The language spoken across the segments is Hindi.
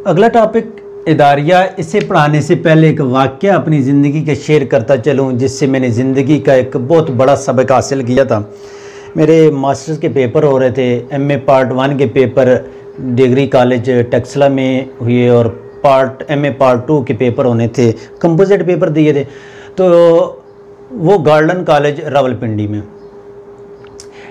अगला टॉपिक इदारिया। इसे पढ़ाने से पहले एक वाक़या अपनी ज़िंदगी के शेयर करता चलूँ, जिससे मैंने ज़िंदगी का एक बहुत बड़ा सबक हासिल किया था। मेरे मास्टर्स के पेपर हो रहे थे, एमए पार्ट 1 के पेपर डिग्री कॉलेज टेक्सला में हुए और एमए पार्ट 2 के पेपर होने थे, कंपोजिट पेपर दिए थे। तो वो गार्डन कॉलेज रावलपिंडी में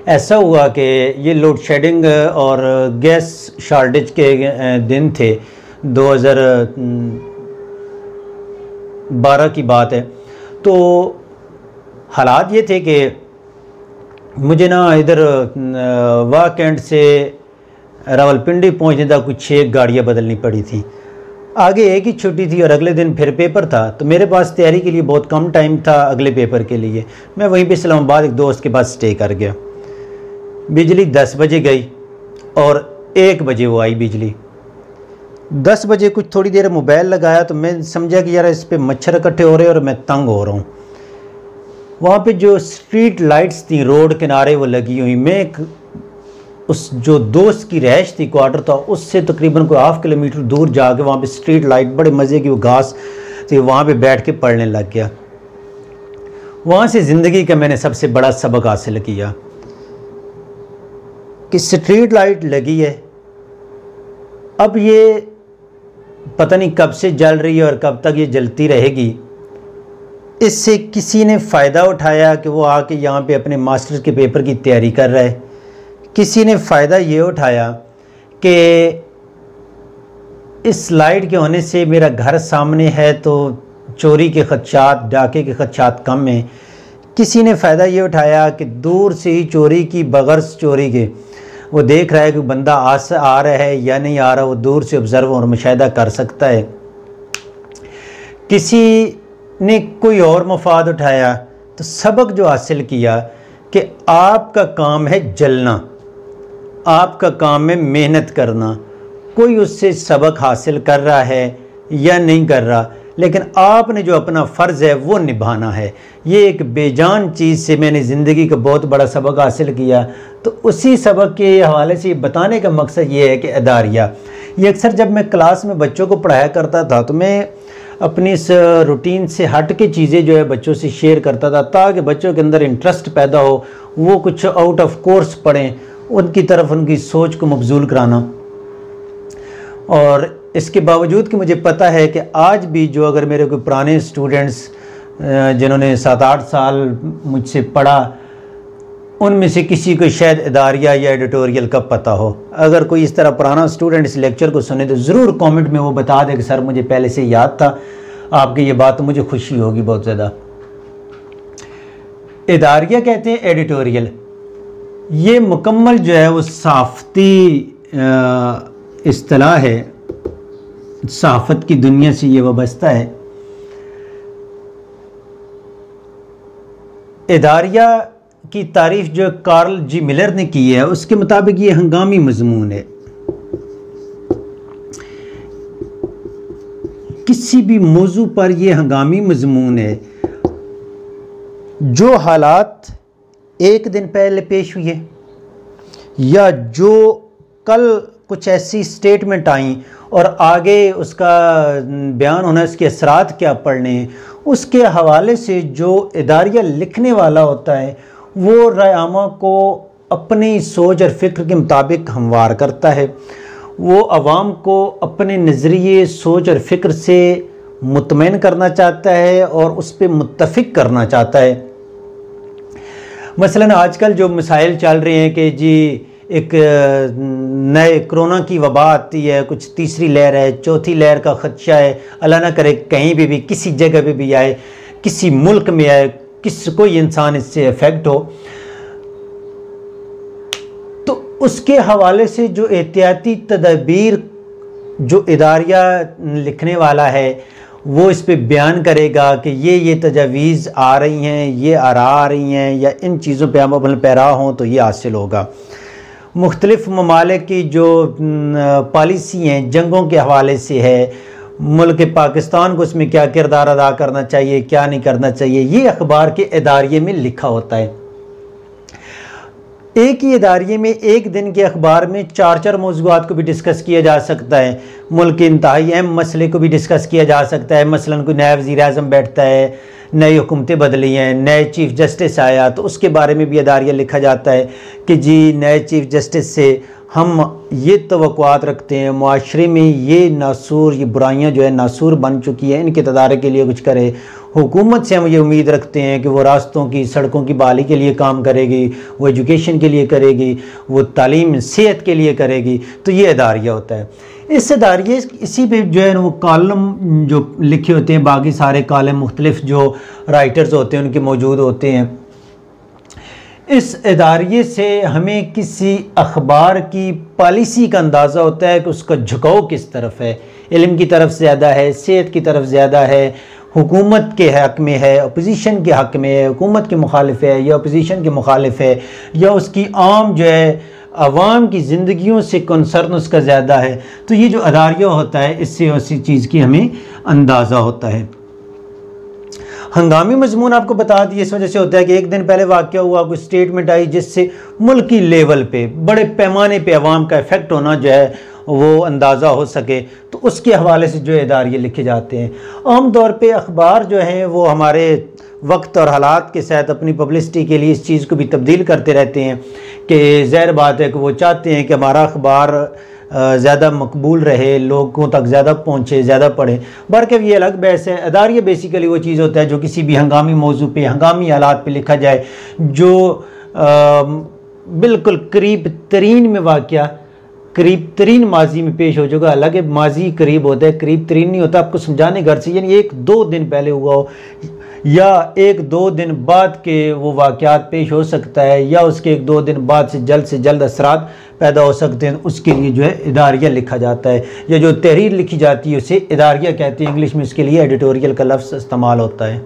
ऐसा हुआ कि ये लोड शेडिंग और गैस शॉर्टेज के दिन थे, 2012 की बात है। तो हालात ये थे कि मुझे ना इधर वाह कैंट से रावलपिंडी पहुंचने तक कुछ 6 गाड़ियाँ बदलनी पड़ी थी। आगे एक ही छुट्टी थी और अगले दिन फिर पेपर था, तो मेरे पास तैयारी के लिए बहुत कम टाइम था अगले पेपर के लिए। मैं वहीं पे इस्लामाबाद एक दोस्त के पास स्टे कर गया। बिजली 10 बजे गई और 1 बजे वो आई बिजली। 10 बजे कुछ थोड़ी देर मोबाइल लगाया तो मैं समझा कि यार इस पे मच्छर इकट्ठे हो रहे हैं और मैं तंग हो रहा हूँ। वहाँ पे जो स्ट्रीट लाइट्स थी रोड किनारे वो लगी हुई, मैं उस जो दोस्त की रहायश थी, क्वार्टर था, उससे तकरीबन कोई 1/2 किलोमीटर दूर जाके वहाँ पे स्ट्रीट लाइट बड़े मज़े की वो घास थी, वहाँ पे बैठ के पढ़ने लग गया। वहाँ से ज़िंदगी का मैंने सबसे बड़ा सबक हासिल किया कि स्ट्रीट लाइट लगी है, अब ये पता नहीं कब से जल रही है और कब तक ये जलती रहेगी। इससे किसी ने फ़ायदा उठाया कि वो आके यहाँ पे अपने मास्टर्स के पेपर की तैयारी कर रहा है। किसी ने फ़ायदा ये उठाया कि इस लाइट के होने से मेरा घर सामने है तो चोरी के खदशात, डाके के खदशात कम हैं। किसी ने फ़ायदा ये उठाया कि दूर से ही चोरी की, बगैर चोरी के वो देख रहा है कि बंदा आ रहा है या नहीं आ रहा, वो दूर से ऑब्ज़र्व और मुशाहिदा कर सकता है। किसी ने कोई और मफाद उठाया। तो सबक जो हासिल किया कि आपका काम है जलना, आपका काम है मेहनत करना। कोई उससे सबक हासिल कर रहा है या नहीं कर रहा, लेकिन आपने जो अपना फ़र्ज़ है वो निभाना है। ये एक बेजान चीज़ से मैंने ज़िंदगी का बहुत बड़ा सबक हासिल किया। तो उसी सबक के हवाले से बताने का मकसद ये है कि इदारिया, ये अक्सर जब मैं क्लास में बच्चों को पढ़ाया करता था तो मैं अपनी इस रूटीन से हट के चीज़ें जो है बच्चों से शेयर करता था, ताकि बच्चों के अंदर इंटरेस्ट पैदा हो, वो कुछ आउट ऑफ कोर्स पढ़ें, उनकी तरफ उनकी सोच को मबजूल कराना। और इसके बावजूद कि मुझे पता है कि आज भी जो अगर मेरे कोई पुराने स्टूडेंट्स जिन्होंने 7-8 साल मुझसे पढ़ा, उनमें से किसी को शायद इदारिया या एडिटोरियल का पता हो। अगर कोई इस तरह पुराना स्टूडेंट इस लेक्चर को सुने तो ज़रूर कमेंट में वो बता दे कि सर मुझे पहले से याद था आपकी ये बात, तो मुझे खुशी होगी बहुत ज़्यादा। इदारिया कहते हैं एडिटोरियल। ये मुकम्मल जो है वो सहाफ़ती इस्तिलाह है, सहाफ़त की दुनिया से ये वाबस्ता है। इदारिया की तारीफ़ जो कार्ल जी मिलर ने की है, उसके मुताबिक ये हंगामी मज़मून है। किसी भी मौजू पर ये हंगामी मज़मून है। जो हालात एक दिन पहले पेश हुए या जो कल कुछ ऐसी स्टेटमेंट आई और आगे उसका बयान होना, इसके असरात क्या पड़ने, उसके हवाले से जो इदारिया लिखने वाला होता है वो राय आमा को अपनी सोच और फ़िक्र के मुताबिक हमवार करता है। वो अवाम को अपने नज़रिए, सोच और फ़िक्र से मुतमईन करना चाहता है और उस पर मुत्तफ़िक करना चाहता है। मसलन आजकल जो मसाइल चल रहे हैं कि जी एक नए कोरोना की वबा आती है, कुछ तीसरी लहर है, चौथी लहर का ख़दशा है, अल्लाह ना करे कहीं भी किसी जगह पे भी आए, किसी मुल्क में आए, कोई इंसान इससे इफ़ेक्ट हो, तो उसके हवाले से जो एहतियाती तदबीर जो इदारिया लिखने वाला है वो इस पे बयान करेगा कि ये तजावीज़ आ रही हैं, ये आरा आ रही हैं, या इन चीज़ों पे हम अमल पैरा हों तो ये हासिल होगा। मुख्तलिफ़ ममालिक की जो पॉलिसी हैं जंगों के हवाले से है, मुल्क पाकिस्तान को उसमें क्या किरदार अदा करना चाहिए, क्या नहीं करना चाहिए, ये अखबार के इदारिये में लिखा होता है। एक ही इदारे में एक दिन के अखबार में 4 मौज़ूआत को भी डिस्कस किया जा सकता है। मुल्क के इंतहाई अहम मसले को भी डिस्कस किया जा सकता है। मसलन कोई नया वज़ीर-ए-आज़म बैठता है, नई हुकूमतें बदली हैं, नए चीफ़ जस्टिस आया, तो उसके बारे में भी इदारिया लिखा जाता है कि जी नए चीफ़ जस्टिस से हम ये तवक्कुआत रखते हैं, मुआशरे में ये नासूर, ये बुराइयाँ जो है नासूर बन चुकी हैं, इनके तदारे के लिए कुछ करे। हुकूमत से हम ये उम्मीद रखते हैं कि वो रास्तों की, सड़कों की बहाली के लिए काम करेगी, वो एजुकेशन के लिए करेगी, वो तालीम सेहत के लिए करेगी। तो ये इदारिया होता है। इस इदारिये इसी पे जो है वो कॉलम जो लिखे होते हैं, बाकी सारे कॉलम मुख्तलिफ जो राइटर्स होते हैं उनके मौजूद होते हैं। इस इदारिये से हमें किसी अखबार की पॉलिसी का अंदाज़ा होता है कि उसका झुकाव किस तरफ है, इल्म की तरफ ज़्यादा है, सेहत की तरफ ज़्यादा है, हुकूमत के हक़ में है, अपोजिशन के हक़ में है, हुकूमत के मुखालिफ है या अपोजिशन के मुखालिफ है, या उसकी आम जो है आवाम की ज़िंदगियों से कंसर्न उसका ज़्यादा है। तो ये जो इदारिया होता है इससे उसी चीज़ की हमें अंदाज़ा होता है। हंगामी मजमून आपको बता दिए इस वजह से होता है कि एक दिन पहले वाक़या हुआ, कोई स्टेटमेंट आई जिससे मुल्की लेवल पे बड़े पैमाने पे अवाम का इफ़ेक्ट होना जो है वो अंदाज़ा हो सके, तो उसके हवाले से जो इदारिये लिखे जाते हैं। आम तौर पे अखबार जो हैं वो हमारे वक्त और हालात के साथ अपनी पब्लिसिटी के लिए इस चीज़ को भी तब्दील करते रहते हैं कि ज़ाहिर बात है कि वो चाहते हैं कि हमारा अखबार ज़्यादा मकबूल रहे, लोगों तक ज़्यादा पहुँचे, ज़्यादा पढ़े। बल्कि ये अलग बहस है। इदारिया बेसिकली वो चीज़ होता है जो किसी भी हंगामी मौजू पे, हंगामी हालात पे लिखा जाए, जो बिल्कुल करीब तरीन में वाक़या, करीब तरीन माजी में पेश हो चुका। अलग माजी करीब होता है, करीब तरीन नहीं होता। आपको समझाने घर से यानी 1-2 दिन पहले हुआ हो या 1-2 दिन बाद के वो वाक़यात पेश हो सकता है, या उसके 1-2 दिन बाद से जल्द असरात पैदा हो सकते हैं। उसके लिए जो है इदारिया लिखा जाता है, या जो तहरीर लिखी जाती है उसे इदारिया कहते हैं। इंग्लिश में इसके लिए एडिटोरियल का लफ्ज़ इस्तेमाल होता है।